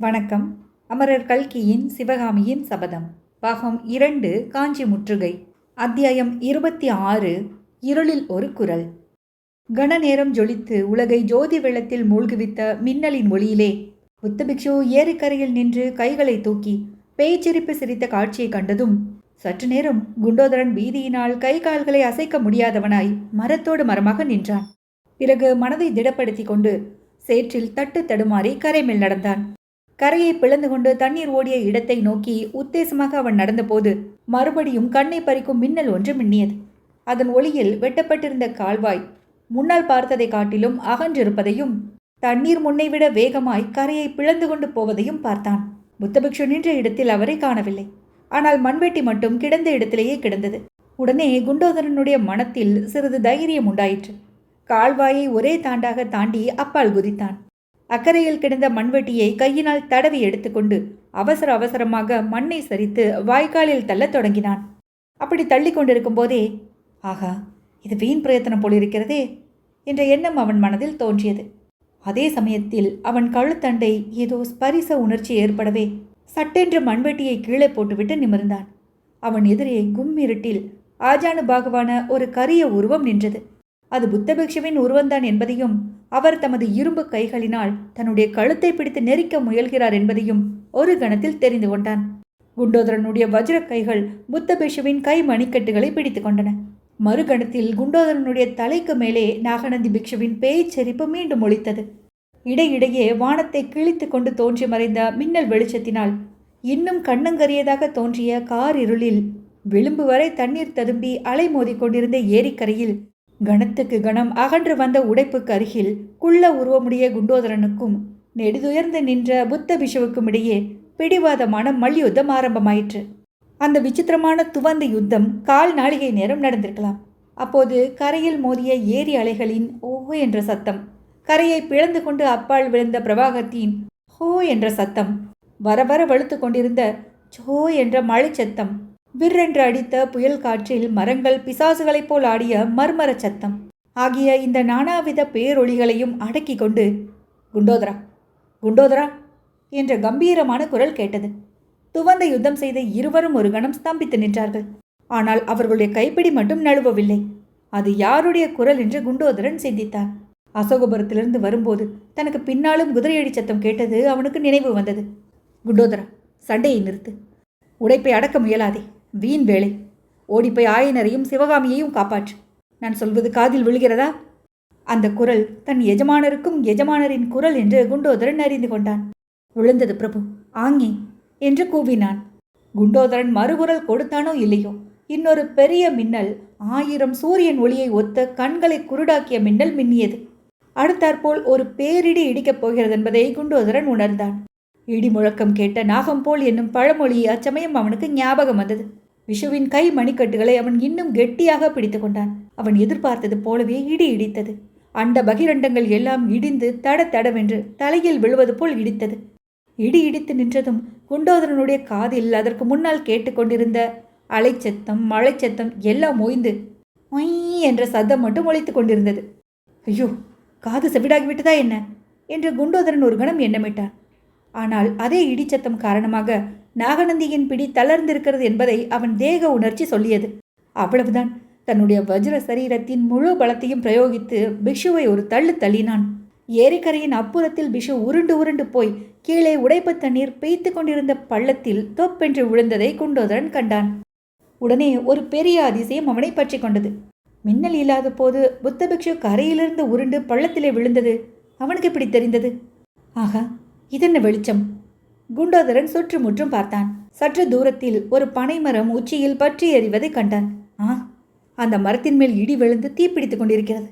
வணக்கம். அமரர் கல்கியின் சிவகாமியின் சபதம் பாகம் 2 காஞ்சி முற்றுகை அத்தியாயம் 26 இருளில் ஒரு குரல். கணநேரம் ஜொலித்து உலகை ஜோதி வெள்ளத்தில் மூழ்குவித்த மின்னலின் ஒளியிலே புத்தபிக்ஷு ஏரிக்கரையில் நின்று கைகளை தூக்கி பேய்ச்சிரிப்பு சிரித்த காட்சியை கண்டதும் சற்று நேரம் குண்டோதரன் வீதியினால் கை கால்களை அசைக்க முடியாதவனாய் மரத்தோடு மரமாக நின்றான். பிறகு மனதை திடப்படுத்தி கொண்டு சேற்றில் தட்டு தடுமாறி கரை மேல் நடந்தான். கரையை பிளந்து கொண்டு தண்ணீர் ஓடிய இடத்தை நோக்கி உத்தேசமாக அவன் நடந்தபோது மறுபடியும் கண்ணை பறிக்கும் மின்னல் ஒன்று மின்னியது. அதன் ஒளியில் வெட்டப்பட்டிருந்த கால்வாய் முன்னால் பார்த்ததை காட்டிலும் அகன்றிருப்பதையும் தண்ணீர் முன்னைவிட வேகமாய் கரையை பிளந்து கொண்டு போவதையும் பார்த்தான். புத்தபிக்ஷு நின்ற இடத்தில் அவரை காணவில்லை. ஆனால் மண்வெட்டி மட்டும் கிடந்த இடத்திலேயே கிடந்தது. உடனே குண்டோதரனுடைய மனத்தில் சிறிது தைரியம் உண்டாயிற்று. கால்வாயை ஒரே தாண்டாக தாண்டி அப்பால் குதித்தான். அக்கறையில் கிடந்த மண்வெட்டியை கையினால் தடவி எடுத்துக்கொண்டு அவசர அவசரமாக மண்ணை சரித்து வாய்க்காலில் தள்ளத் தொடங்கினான். அப்படி தள்ளி கொண்டிருக்கும் போதே, ஆகா, இது வீண் பிரயத்தனம் போலிருக்கிறதே என்ற எண்ணம் அவன் மனதில் தோன்றியது. அதே சமயத்தில் அவன் கழுத்தண்டை ஏதோ ஸ்பரிச உணர்ச்சி ஏற்படவே சட்டென்று மண்வெட்டியை கீழே போட்டுவிட்டு நிமிர்ந்தான். அவன் எதிரே கும்மிருட்டில் ஆஜானு பாகுவான ஒரு கரிய உருவம் நின்றது. அது புத்தபிக்ஷுவின் உருவந்தான் என்பதையும் அவர் தமது இரும்பு கைகளினால் தன்னுடைய கழுத்தை பிடித்து நெரிக்க முயல்கிறார் என்பதையும் ஒரு கணத்தில் தெரிந்து கொண்டான். குண்டோதரனுடைய வஜ்ர கைகள் புத்தபிக்ஷுவின் கை மணிக்கட்டுகளை பிடித்து கொண்டன. மறுகணத்தில் குண்டோதரனுடைய தலைக்கு மேலே நாகநந்தி பிக்ஷுவின் பேய்ச்செரிப்பு மீண்டும் ஒலித்தது. இடையிடையே வானத்தை கிழித்து கொண்டு தோன்றி மறைந்த மின்னல் வெளிச்சத்தினால் இன்னும் கண்ணங்கரியதாக தோன்றிய கார் இருளில் விளிம்பு வரை தண்ணீர் ததும்பி அலை மோதி கொண்டிருந்த ஏரிக்கரையில் கணத்துக்கு கணம் அகன்று வந்த உடைப்புக்கு அருகில் குள்ள உருவமுடைய குண்டோதரனுக்கும் நெடுதுயர்ந்து நின்ற புத்தபிஷுவுக்கும் இடையே பிடிவாதமான மல்யுத்தம் ஆரம்பமாயிற்று. அந்த விசித்திரமான துவந்த யுத்தம் கால் நாளிகை நேரம் நடந்திருக்கலாம். அப்போது கரையில் மோதிய ஏரி அலைகளின் ஓ என்ற சத்தம், கரையை பிளந்து கொண்டு அப்பால் விழுந்த பிரவாகத்தின் ஹோ என்ற சத்தம், வர வர வலுத்து கொண்டிருந்த சோ என்ற மழை சத்தம், விற்றென்று அடித்த புயல் காற்றில் மரங்கள் பிசாசுகளைப் போல் ஆடிய மர்மர சத்தம் ஆகிய இந்த நானாவித பேரொளிகளையும் அடக்கி கொண்டு குண்டோதரா, குண்டோதரா என்ற கம்பீரமான குரல் கேட்டது. துவந்த யுத்தம் செய்த இருவரும் ஒரு கணம் ஸ்தம்பித்து நின்றார்கள். ஆனால் அவர்களுடைய கைப்பிடி மட்டும் நழுவவில்லை. அது யாருடைய குரல் என்று குண்டோதரன் சிந்தித்தான். அசோகபுரத்திலிருந்து வரும்போது தனக்கு பின்னாலும் குதிரையடி சத்தம் கேட்டது அவனுக்கு நினைவு வந்தது. குண்டோதரா, சண்டையை நிறுத்து. உடைப்பை அடக்க முயலாதே, வீண் வேலை. ஓடிப்போய் ஆயனரையும் சிவகாமியையும் காப்பாற்று. நான் சொல்வது காதில் விழுகிறதா? அந்த குரல் தன் எஜமானருக்கும் எஜமானரின் குரல் என்று குண்டோதரன் அறிந்து கொண்டான். விழுந்தது பிரபு, ஆங்கே என்று கூவினான். குண்டோதரன் மறுகுரல் கொடுத்தானோ இல்லையோ, இன்னொரு பெரிய மின்னல், 1000 சூரியன் ஒளியை ஒத்த கண்களை குருடாக்கிய மின்னல் மின்னியது. அடுத்தாற்போல் ஒரு பேரிடி இடிக்கப் போகிறது என்பதை குண்டோதரன் உணர்ந்தான். இடி முழக்கம் கேட்ட நாகம் போல் என்னும் பழமொழி அச்சமயம் அவனுக்கு ஞாபகம் வந்தது. விஷுவின் கை மணிக்கட்டுகளை அவன் இன்னும் கெட்டியாக பிடித்து கொண்டான். அவன் எதிர்பார்த்தது போலவே இடி இடித்தது. அண்ட பகிரண்டங்கள் எல்லாம் இடிந்து தட தடவென்று தலையில் விழுவது போல் இடித்தது. இடி இடித்து நின்றதும் குண்டோதரனுடைய காதில் அதற்கு முன்னால் கேட்டுக்கொண்டிருந்த அலைச்சத்தம் மழைச்சத்தம் எல்லாம் ஓய்ந்து ஒய் என்ற சத்தம் மட்டும் ஒலித்து கொண்டிருந்தது. ஐயோ, காது செவிடாகிவிட்டதா என்ன என்று குண்டோதரன் ஒரு கணம் எண்ணமிட்டான். ஆனால் அதே இடிச்சத்தம் காரணமாக நாகநந்தியின் பிடி தளர்ந்திருக்கிறது என்பதை அவன் தேக உணர்ச்சி சொல்லியது. அவ்வளவுதான். தன்னுடைய வஜ்ர சரீரத்தின் முழு பலத்தையும் பிரயோகித்து பிக்ஷுவை ஒரு தள்ளு தள்ளினான். ஏரிக்கரையின் அப்புறத்தில் பிஷு உருண்டு உருண்டு போய் கீழே உடைப்பு தண்ணீர் பெய்த்து கொண்டிருந்த பள்ளத்தில் தொப்பென்று விழுந்ததை குண்டோதரன் கண்டான். உடனே ஒரு பெரிய அதிசயம் அவனை பற்றி கொண்டது. மின்னல் இல்லாத போது புத்தபிக்ஷு கரையிலிருந்து உருண்டு பள்ளத்திலே விழுந்தது அவனுக்கு எப்படி தெரிந்தது? ஆகா, இதென்ன வெளிச்சம்! குண்டோதரன் சுற்றுமுற்றும் பார்த்தான். சற்று தூரத்தில் ஒரு பனைமரம் உச்சியில் பற்றி எறிவதை கண்டான். அந்த மரத்தின் மேல் இடி விழுந்து தீப்பிடித்து கொண்டிருக்கிறது.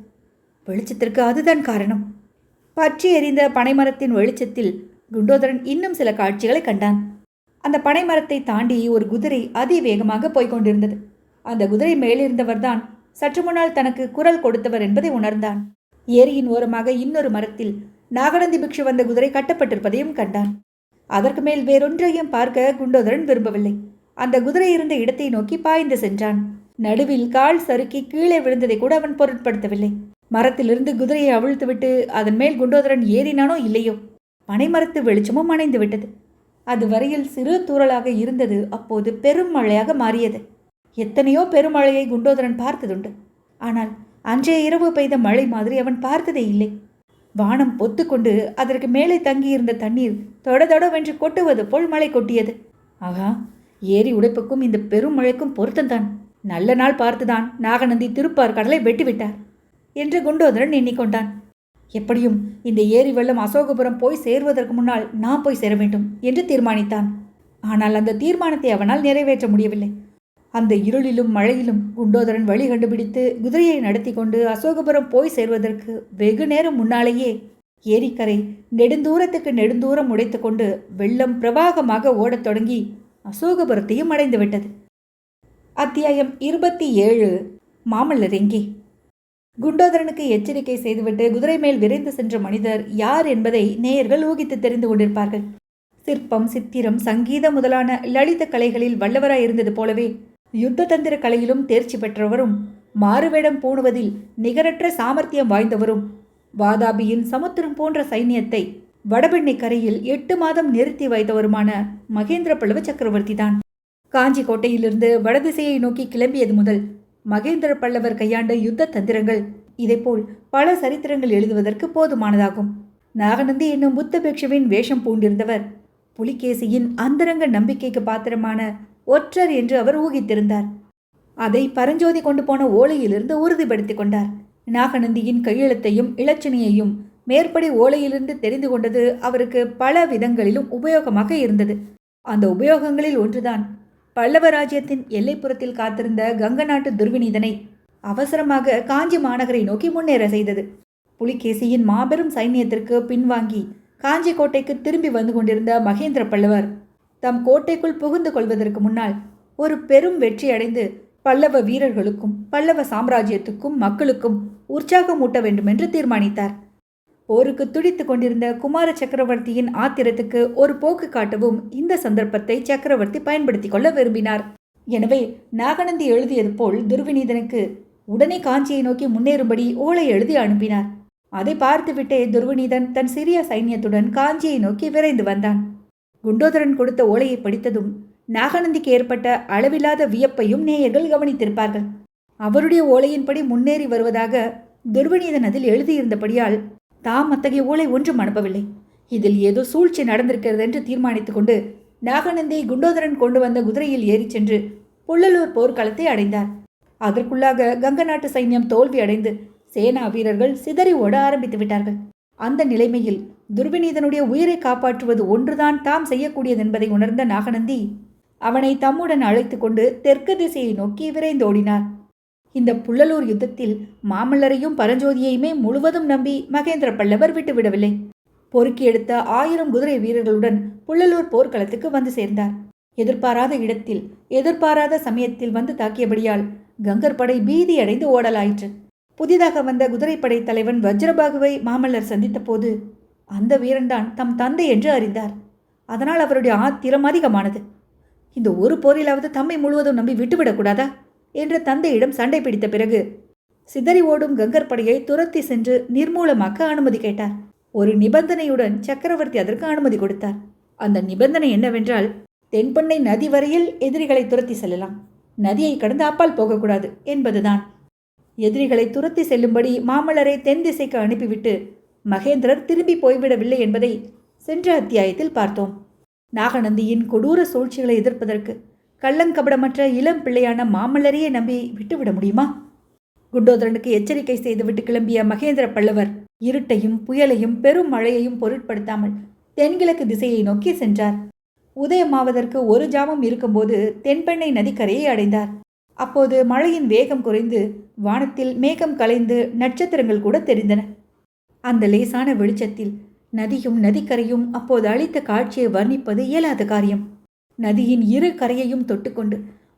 வெளிச்சத்திற்கு அதுதான் காரணம். பற்றி எறிந்த பனைமரத்தின் வெளிச்சத்தில் குண்டோதரன் இன்னும் சில காட்சிகளை கண்டான். அந்த பனைமரத்தை தாண்டி ஒரு குதிரை அதிவேகமாக போய்கொண்டிருந்தது. அந்த குதிரை மேலிருந்தவர்தான் சற்று முன்னால் தனக்கு குரல் கொடுத்தவர் என்பதை உணர்ந்தான். ஏரியின் ஓரமாக இன்னொரு மரத்தில் நாகநந்தி பிக்ஷு வந்த குதிரை கட்டப்பட்டிருப்பதையும் கண்டான். அதற்கு மேல் வேறொன்றையும் பார்க்க குண்டோதரன் விரும்பவில்லை. அந்த குதிரை இருந்த இடத்தை நோக்கி பாய்ந்து சென்றான். நடுவில் கால் சறுக்கி கீழே விழுந்ததை கூட அவன் பொருட்படுத்தவில்லை. மரத்திலிருந்து குதிரையை அவிழ்த்துவிட்டு அதன் மேல் குண்டோதரன் ஏறினானோ இல்லையோ, பனைமரத்து வெளிச்சமும் அணைந்து விட்டது. அது வரையில் சிறு தூறலாக இருந்தது, அப்போது பெரும் மழையாக மாறியது. எத்தனையோ பெருமழையை குண்டோதரன் பார்த்ததுண்டு. ஆனால் அன்றைய இரவு பெய்த மழை மாதிரி அவன் பார்த்ததே இல்லை. வானம் பொத்துக்கொண்டு அதற்கு மேலே தங்கியிருந்த தண்ணீர் தொடதொடவென்று கொட்டுவது போல் மழை கொட்டியது. ஆகா, ஏரி உடைப்புக்கும் இந்த பெரும் மழைக்கும் பொருத்தம்தான். நல்ல நாள் பார்த்துதான் நாகநந்தி திருப்பார் கடலை வெட்டிவிட்டார் என்று குண்டோதரன் எண்ணிக்கொண்டான். எப்படியும் இந்த ஏரி வெள்ளம் அசோகபுரம் போய் சேருவதற்கு முன்னால் நான் போய் சேர வேண்டும் என்று தீர்மானித்தான். ஆனால் அந்த தீர்மானத்தை அவனால் நிறைவேற்ற முடியவில்லை. அந்த இருளிலும் மழையிலும் குண்டோதரன் வழி கண்டுபிடித்து குதிரையை நடத்தி கொண்டு அசோகபுரம் போய் சேர்வதற்கு வெகு நேரம் முன்னாலேயே ஏரிக்கரை நெடுந்தூரத்துக்கு நெடுந்தூரம் உடைத்து கொண்டு வெள்ளம் பிரவாகமாக ஓடத் தொடங்கி அசோகபுரத்தையும் அடைந்து விட்டது. அத்தியாயம் 27. மாமல்லர் எங்கே? குண்டோதரனுக்கு எச்சரிக்கை செய்துவிட்டு குதிரை மேல் விரைந்து சென்ற மனிதர் யார் என்பதை நேயர்கள் ஊகித்து தெரிந்து கொண்டிருப்பார்கள். சிற்பம், சித்திரம், சங்கீதம் முதலான லலித கலைகளில் வல்லவராய் இருந்தது போலவே யுத்த தந்திர கலையிலும் தேர்ச்சி பெற்றவரும், மாறுவேடம் பூணுவதில் நிகரற்ற சாமர்த்தியம் வாய்ந்தவரும், வாதாபியின் சமுத்திரம் போன்ற சைன்யத்தை வடபெண்ணை கரையில் 8 மாதம் நிறுத்தி வைத்தவருமான மகேந்திர பல்லவ சக்கரவர்த்தி தான். காஞ்சி கோட்டையிலிருந்து வடதிசையை நோக்கி கிளம்பியது முதல் மகேந்திர பல்லவர் கையாண்ட யுத்த தந்திரங்கள் இதைப்போல் பல சரித்திரங்கள் எழுதுவதற்கு போதுமானதாகும். நாகநந்தி என்னும் புத்த பிக்ஷுவின் வேஷம் பூண்டிருந்தவர் புலிகேசியின் அந்தரங்க நம்பிக்கைக்கு பாத்திரமான ஒற்றர் என்று அவர் ஊகித்திருந்தார். அதை பரஞ்சோதி கொண்டு போன ஓலையிலிருந்து உறுதிப்படுத்தி கொண்டார். நாகநந்தியின் கையெழுத்தையும் இலச்சினையையும் மேற்படி ஓலையிலிருந்து தெரிந்து கொண்டது அவருக்கு பல விதங்களிலும் உபயோகமாக இருந்தது. அந்த உபயோகங்களில் ஒன்றுதான் பல்லவ ராஜ்யத்தின் எல்லைப்புறத்தில் காத்திருந்த கங்க நாட்டு துர்விநீதனை அவசரமாக காஞ்சி மாநகரை நோக்கி முன்னேற செய்தது. புலிகேசியின் மாபெரும் சைன்யத்திற்கு பின்வாங்கி காஞ்சி கோட்டைக்கு திரும்பி வந்து கொண்டிருந்த மகேந்திர பல்லவர் தம் கோட்டைக்குள் புகுந்து கொள்வதற்கு முன்னால் ஒரு பெரும் வெற்றி அடைந்து பல்லவ வீரர்களுக்கும் பல்லவ சாம்ராஜ்யத்துக்கும் மக்களுக்கும் உற்சாகம் ஊட்ட வேண்டும் என்று தீர்மானித்தார். போருக்கு துடித்து கொண்டிருந்த குமார சக்கரவர்த்தியின் ஆத்திரத்துக்கு ஒரு போக்கு காட்டவும் இந்த சந்தர்ப்பத்தை சக்கரவர்த்தி பயன்படுத்தி கொள்ள விரும்பினார். எனவே நாகநந்தி எழுதியது போல் துர்விநீதனுக்கு உடனே காஞ்சியை நோக்கி முன்னேறும்படி ஓலை எழுதி அனுப்பினார். அதை பார்த்துவிட்டே துர்விநீதன் தன் சிறிய சைன்யத்துடன் காஞ்சியை நோக்கி விரைந்து வந்தான். குண்டோதரன் கொடுத்த ஓலையை படித்ததும் நாகநந்திக்கு ஏற்பட்ட அளவில்லாத வியப்பையும் நேயர்கள் கவனித்திருப்பார்கள். அவருடைய ஓலையின்படி முன்னேறி வருவதாக துர்விநீதன் அதில் எழுதியிருந்தபடியால் தாம் அத்தகைய ஓலை ஒன்றும் அனுப்பவில்லை. இதில் ஏதோ சூழ்ச்சி நடந்திருக்கிறது என்று தீர்மானித்துக் கொண்டு நாகநந்தி குண்டோதரன் கொண்டு வந்த குதிரையில் ஏறி சென்று புள்ளலூர் போர்க்களத்தை அடைந்தார். அதற்குள்ளாக கங்க நாட்டு சைன்யம் தோல்வி அடைந்து சேனா வீரர்கள் சிதறி ஓட ஆரம்பித்து விட்டார்கள். அந்த நிலைமையில் துர்விநீதனுடைய உயிரை காப்பாற்றுவது ஒன்றுதான் தாம் செய்யக்கூடியதென்பதை உணர்ந்த நாகநந்தி அவனை தம்முடன் அழைத்து கொண்டு தெற்கு திசையை நோக்கி விரைந்தோடினார். இந்த புள்ளலூர் யுத்தத்தில் மாமல்லரையும் பரஞ்சோதியையுமே முழுவதும் நம்பி மகேந்திர பல்லவர் விட்டுவிடவில்லை. பொறுக்கி எடுத்த 1000 குதிரை வீரர்களுடன் புள்ளலூர் போர்க்களத்துக்கு வந்து சேர்ந்தார். எதிர்பாராத இடத்தில் எதிர்பாராத சமயத்தில் வந்து தாக்கியபடியால் கங்கர் படை பீதியடைந்து ஓடலாயிற்று. புதிதாக வந்த குதிரைப்படை தலைவன் வஜ்ரபாகுவை மாமல்லர் சந்தித்த போது அந்த வீரன்தான் தம் தந்தை என்று அறிந்தார். அதனால் அவருடைய ஆத்திரம் அதிகமானது. இந்த ஒரு போரிலாவது தம்மை முழுவதும் நம்பி விட்டுவிடக்கூடாதா என்று தந்தையிடம் சண்டை பிடித்த பிறகு சிதறி ஓடும் கங்கர் படையை துரத்தி சென்று நிர்மூலமாக்க அனுமதி கேட்டார். ஒரு நிபந்தனையுடன் சக்கரவர்த்தி அதற்கு அனுமதி கொடுத்தார். அந்த நிபந்தனை என்னவென்றால், தென்பெண்ணை நதி வரையில் எதிரிகளை துரத்தி செல்லலாம், நதியை கடந்து அப்பால் போகக்கூடாது என்பதுதான். எதிரிகளை துரத்தி செல்லும்படி மாமல்லரை தென் திசைக்கு அனுப்பிவிட்டு மகேந்திரர் திரும்பி போய்விடவில்லை என்பதை சென்ற அத்தியாயத்தில் பார்த்தோம். நாகநந்தியின் கொடூர சூழ்ச்சிகளை எதிர்ப்பதற்கு கள்ளங்கபடமற்ற இளம் பிள்ளையான மாமல்லரையே நம்பி விட்டுவிட முடியுமா? குண்டோதரனுக்கு எச்சரிக்கை செய்துவிட்டு கிளம்பிய மகேந்திர பல்லவர் இருட்டையும் புயலையும் பெரும் மழையையும் பொருட்படுத்தாமல் தென்கிழக்கு திசையை நோக்கி சென்றார். உதயமாவதற்கு ஒரு ஜாமம் இருக்கும்போது தென்பெண்ணை நதிக்கரையை அடைந்தார். அப்போது மழையின் வேகம் குறைந்து வானத்தில் மேகம் கலைந்து நட்சத்திரங்கள் கூட தெரிந்தன. அந்த லேசான வெளிச்சத்தில் நதியும் நதிக்கரையும் அப்போது அளித்த காட்சியை வர்ணிப்பது இயலாத காரியம். நதியின் இரு கரையையும் தொட்டுக்கொண்டு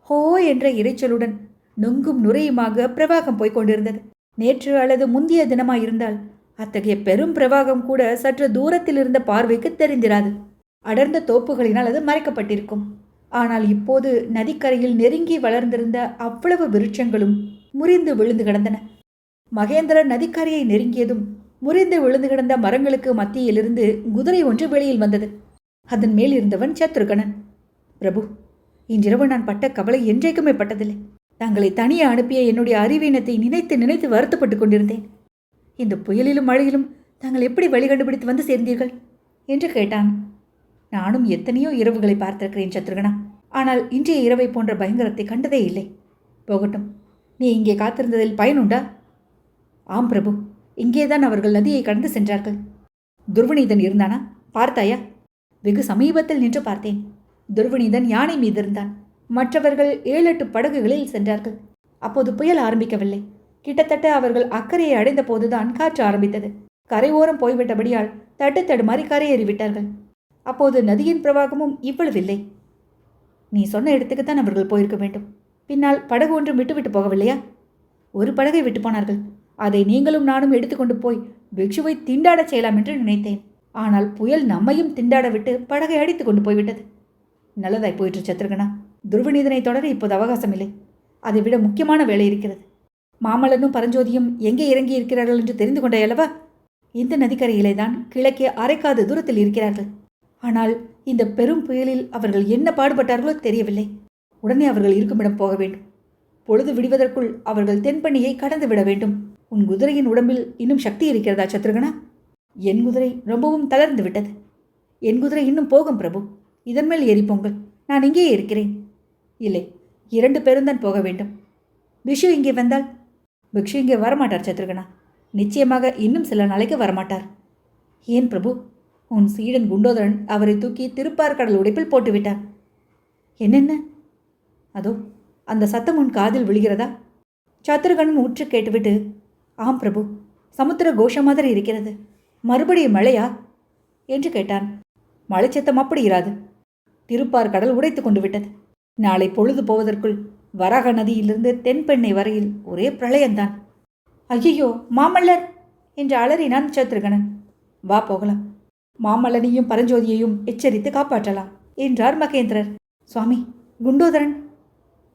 ஹோ என்ற இரைச்சலுடன் நொங்கும் நுரையுமாக பிரவாகம் போய்கொண்டிருந்தது. நேற்று அல்லது முந்திய தினமாயிருந்தால் அத்தகைய பெரும் பிரவாகம் கூட சற்று தூரத்தில் இருந்த பார்வைக்கு தெரிந்திராது. அடர்ந்த தோப்புகளினால் அது மறைக்கப்பட்டிருக்கும். ஆனால் இப்போது நதிக்கரையில் நெருங்கி வளர்ந்திருந்த அவ்வளவு விருட்சங்களும் முறிந்து விழுந்து கிடந்தன. மகேந்திரர் நதிக்கரையை நெருங்கியதும் முறிந்து விழுந்து கிடந்த மரங்களுக்கு மத்தியிலிருந்து குதிரை ஒன்று வெளியில் வந்தது. அதன் மேல் இருந்தவன் சத்ருகணன். பிரபு, இன்றிரவு நான் பட்ட கவலை என்றைக்குமே பட்டதில்லை. தங்களை தனியே அனுப்பிய என்னுடைய அறிவீனத்தை நினைத்து நினைத்து வருத்தப்பட்டு கொண்டிருந்தேன். இந்த புயலிலும் மழையிலும் தாங்கள் எப்படி வழி கண்டுபிடித்து வந்து சேர்ந்தீர்கள் என்று கேட்டான். நானும் எத்தனையோ இரவுகளை பார்த்திருக்கிறேன் சத்ருகனா, ஆனால் இன்றைய இரவை போன்ற பயங்கரத்தை கண்டதே இல்லை. போகட்டும், நீ இங்கே காத்திருந்ததில் பயனுண்டா? ஆம் பிரபு, இங்கேதான் அவர்கள் நதியை கடந்து சென்றார்கள். துர்வனீதன் இருந்தானா? பார்த்தாயா? வெகு சமீபத்தில் நின்று பார்த்தேன். துர்வனீதன் யானை மீது இருந்தான். மற்றவர்கள் 7-8 படகுகளில் சென்றார்கள். அப்போது புயல் ஆரம்பிக்கவில்லை. கிட்டத்தட்ட அவர்கள் அக்கறையை அடைந்த போதுதான் காற்று ஆரம்பித்தது. கரையோரம் போய்விட்டபடியால் தட்டு தடுமாறி கரையேறிவிட்டார்கள். அப்போது நதியின் பிரவாகமும் இவ்வளவில்லை. நீ சொன்ன இடத்துக்குத்தான் அவர்கள் போயிருக்க வேண்டும். பின்னால் படகு ஒன்றும் விட்டுவிட்டு போகவில்லையா? ஒரு படகை விட்டு போனார்கள். அதை நீங்களும் நானும் எடுத்துக்கொண்டு போய் பிக்ஷுவை திண்டாடச் செய்யலாம் என்று நினைத்தேன். ஆனால் புயல் நம்மையும் திண்டாட விட்டு படகை அடித்து கொண்டு போய்விட்டது. நல்லதாய் போயிற்று சத்ருகனா. துர்வநீதனை தொடர இப்போது அவகாசம் இல்லை. அதை விட முக்கியமான வேலை இருக்கிறது. மாமல்லனும் பரஞ்சோதியும் எங்கே இறங்கி இருக்கிறார்கள் என்று தெரிந்து கொண்டாயல்லவா? இந்த நதிக்கரையிலே தான் கிழக்கே அரைக்காத தூரத்தில் இருக்கிறார்கள். ஆனால் இந்த பெரும் புயலில் அவர்கள் என்ன பாடுபட்டார்களோ தெரியவில்லை. உடனே அவர்கள் இருக்குமிடம் போக வேண்டும். பொழுது விடுவதற்குள் அவர்கள் தென்பண்ணியை கடந்து விட வேண்டும். உன் குதிரையின் உடம்பில் இன்னும் சக்தி இருக்கிறதா சத்ருகனா? என் குதிரை ரொம்பவும் தளர்ந்து விட்டது. என் குதிரை இன்னும் போகும் பிரபு. இதன் மேல் ஏறி போங்கள். நான் இங்கேயே இருக்கிறேன். இல்லை, 2 பேரும் தான் போக வேண்டும். பிக்ஷு இங்கே வந்தால்? பிக்ஷு இங்கே வரமாட்டார் சத்ருகனா. நிச்சயமாக இன்னும் சில நாளைக்கு வரமாட்டார். ஏன் பிரபு? உன் சீடன் குண்டோதரன் அவரை தூக்கி திருப்பார்கடல் உடைப்பில் போட்டுவிட்டார். என்னென்ன? அதோ அந்த சத்தம் உன் காதில் விழுகிறதா? சத்ருகனன் உற்று கேட்டுவிட்டு, ஆம் பிரபு, சமுத்திர கோஷம் மாதிரி இருக்கிறது. மறுபடியும் மழையா என்று கேட்டான். மழை சத்தம் அப்படி இராது. திருப்பார்கடல் உடைத்து கொண்டு விட்டது. நாளை பொழுது போவதற்குள் வராக நதியிலிருந்து தென்பெண்ணை வரையில் ஒரே பிரளயம்தான். ஐயோ, மாமல்லர் என்று அலறினான் சத்ருகனன். வா போகலாம். மாமல்லனையும் பரஞ்சோதியையும் எச்சரித்து காப்பாற்றலாம் என்றார் மகேந்திரர். சுவாமி, குண்டோதரன்?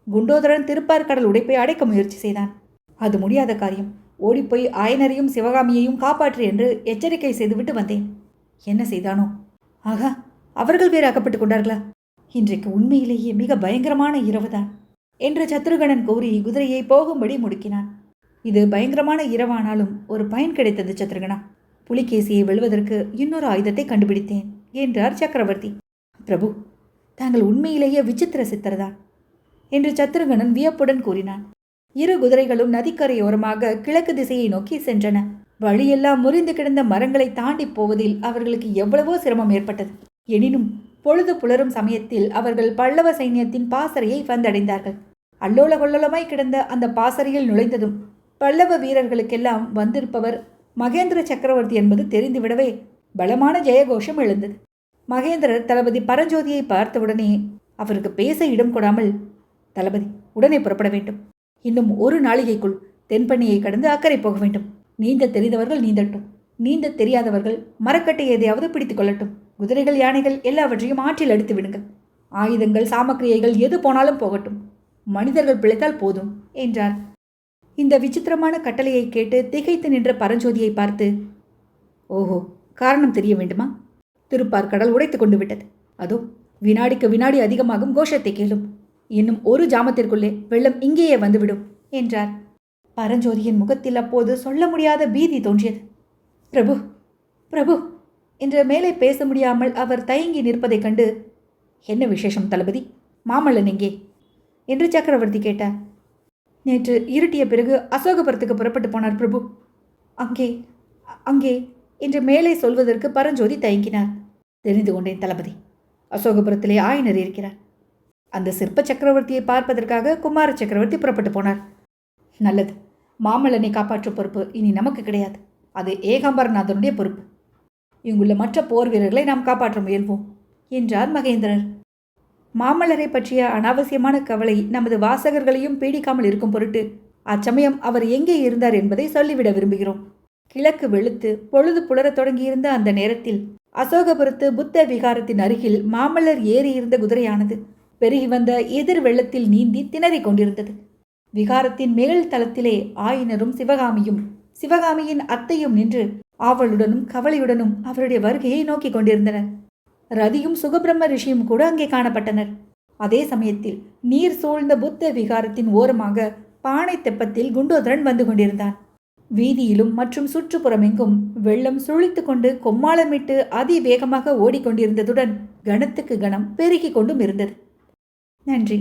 குண்டோதரன் திருப்பார்கடல் உடைப்பை அடைக்க முயற்சி செய்தான். அது முடியாத காரியம். ஓடிப்போய் ஆயனரையும் சிவகாமியையும் காப்பாற்று என்று எச்சரிக்கை செய்துவிட்டு வந்தேன். என்ன செய்தானோ? ஆகா, அவர்கள் வேறு அகப்பட்டு கொண்டார்களா? இன்றைக்கு உண்மையிலேயே மிக பயங்கரமான இரவுதான் என்று சத்ருகணன் கூறி குதிரையை போகும்படி முடுக்கினான். இது பயங்கரமான இரவானாலும் ஒரு பயன் கிடைத்தது சத்ருகணா. புலிகேசியை வெல்வதற்கு இன்னொரு ஆயுதத்தை கண்டுபிடித்தேன் என்றார் சக்கரவர்த்தி. பிரபு, தாங்கள் உண்மையிலேயே விசித்திர சித்தர்தான் என்று சத்ருகணன் வியப்புடன் கூறினான். 2 குதிரைகளும் நதிக்கரையோரமாக கிழக்கு திசையை நோக்கி சென்றன. வழியெல்லாம் முறிந்து கிடந்த மரங்களை தாண்டி போவதில் அவர்களுக்கு எவ்வளவோ சிரமம் ஏற்பட்டது. எனினும் பொழுது புலரும் சமயத்தில் அவர்கள் பல்லவ சைன்யத்தின் பாசறையை வந்தடைந்தார்கள். அல்லோல கொல்லலமாய் கிடந்த அந்த பாசறையில் நுழைந்ததும் பல்லவ வீரர்களுக்கெல்லாம் வந்திருப்பவர் மகேந்திர சக்கரவர்த்தி என்பது தெரிந்துவிடவே பலமான ஜெயகோஷம் எழுந்தது. மகேந்திரர் தளபதி பரஞ்சோதியை பார்த்தவுடனே அவருக்கு பேச இடம் கொடாமல், தளபதி, உடனே புறப்பட வேண்டும். இன்னும் 1 நாளிகைக்குள் தென்பண்ணியை கடந்து அக்கறை போக வேண்டும். நீந்த தெரிந்தவர்கள் நீந்தட்டும். நீந்த தெரியாதவர்கள் மரக்கட்டை எதையாவது பிடித்து கொள்ளட்டும். குதிரைகள், யானைகள் எல்லாவற்றையும் ஆற்றில் அடித்து விடுங்கள். ஆயுதங்கள், சாமக்கிரியைகள் எது போனாலும் போகட்டும். மனிதர்கள் பிழைத்தால் போதும் என்றார். இந்த விசித்திரமான கட்டளையை கேட்டு திகைத்து நின்ற பரஞ்சோதியை பார்த்து, ஓஹோ, காரணம் தெரிய வேண்டுமா? திருப்பார்கடல் உடைத்து கொண்டு விட்டது. அதோ வினாடிக்கு வினாடி அதிகமாகும் கோஷத்தை கேளும். இன்னும் 1 ஜாமத்திற்குள்ளே வெள்ளம் இங்கேயே வந்துவிடும் என்றார். பரஞ்சோதியின் முகத்தில் அப்போது சொல்ல முடியாத பீதி தோன்றியது. பிரபு, பிரபு என்று மேலே பேச முடியாமல் அவர் தயங்கி நிற்பதைக் கண்டு, என்ன விசேஷம் தளபதி? மாமல்லன் எங்கே என்று சக்கரவர்த்தி கேட்டார். நேற்று இருட்டிய பிறகு அசோகபுரத்துக்கு புறப்பட்டு போனார் பிரபு. அங்கே அங்கே என்று மேலே சொல்வதற்கு பரஞ்சோதி தயங்கினார். தெரிந்து கொண்டேன் தளபதி. அசோகபுரத்திலே ஆயனர் இருக்கிறார். அந்த சிற்ப சக்கரவர்த்தியை பார்ப்பதற்காக குமார சக்கரவர்த்தி புறப்பட்டு போனார். நல்லது. மாமல்லனை காப்பாற்றும் பொறுப்பு இனி நமக்கு கிடையாது. அது ஏகாம்பரநாதனுடைய பொறுப்பு. இங்குள்ள மற்ற போர் வீரர்களை நாம் காப்பாற்ற முயல்வோம் என்றார் மகேந்திரர். மாமல்லரை பற்றிய அனாவசியமான கவலை நமது வாசகர்களையும் பீடிக்காமல் இருக்கும் பொருட்டு அச்சமயம் அவர் எங்கே இருந்தார் என்பதை சொல்லிவிட விரும்புகிறோம். கிழக்கு வெளுத்து பொழுது புலரத் தொடங்கியிருந்த அந்த நேரத்தில் அசோகபுரத்து புத்த விகாரத்தின் அருகில் மாமல்லர் ஏறியிருந்த குதிரையானது பெருகி வந்த எதிர் வெள்ளத்தில் நீந்தி திணறிக் கொண்டிருந்தது. விகாரத்தின் மேல் தளத்திலே ஆயனரும் சிவகாமியும் சிவகாமியின் அத்தையும் நின்று ஆவலுடனும் கவலையுடனும் அவருடைய வருகையை நோக்கி கொண்டிருந்தனர். ரதியும் சுகபிரம்ம ரிஷியும் கூட அங்கே காணப்பட்டனர். அதே சமயத்தில் நீர் சூழ்ந்த புத்த விகாரத்தின் ஓரமாக பானை தெப்பத்தில் குண்டோதரன் வந்து கொண்டிருந்தான். வீதியிலும் மற்றும் சுற்றுப்புறமெங்கும் வெள்ளம் சுழித்து கொண்டு கொம்மாளமிட்டு அதிவேகமாக ஓடிக்கொண்டிருந்ததுடன் கணத்துக்கு கணம் பெருகிக் கொண்டும் இருந்தது. நன்றி.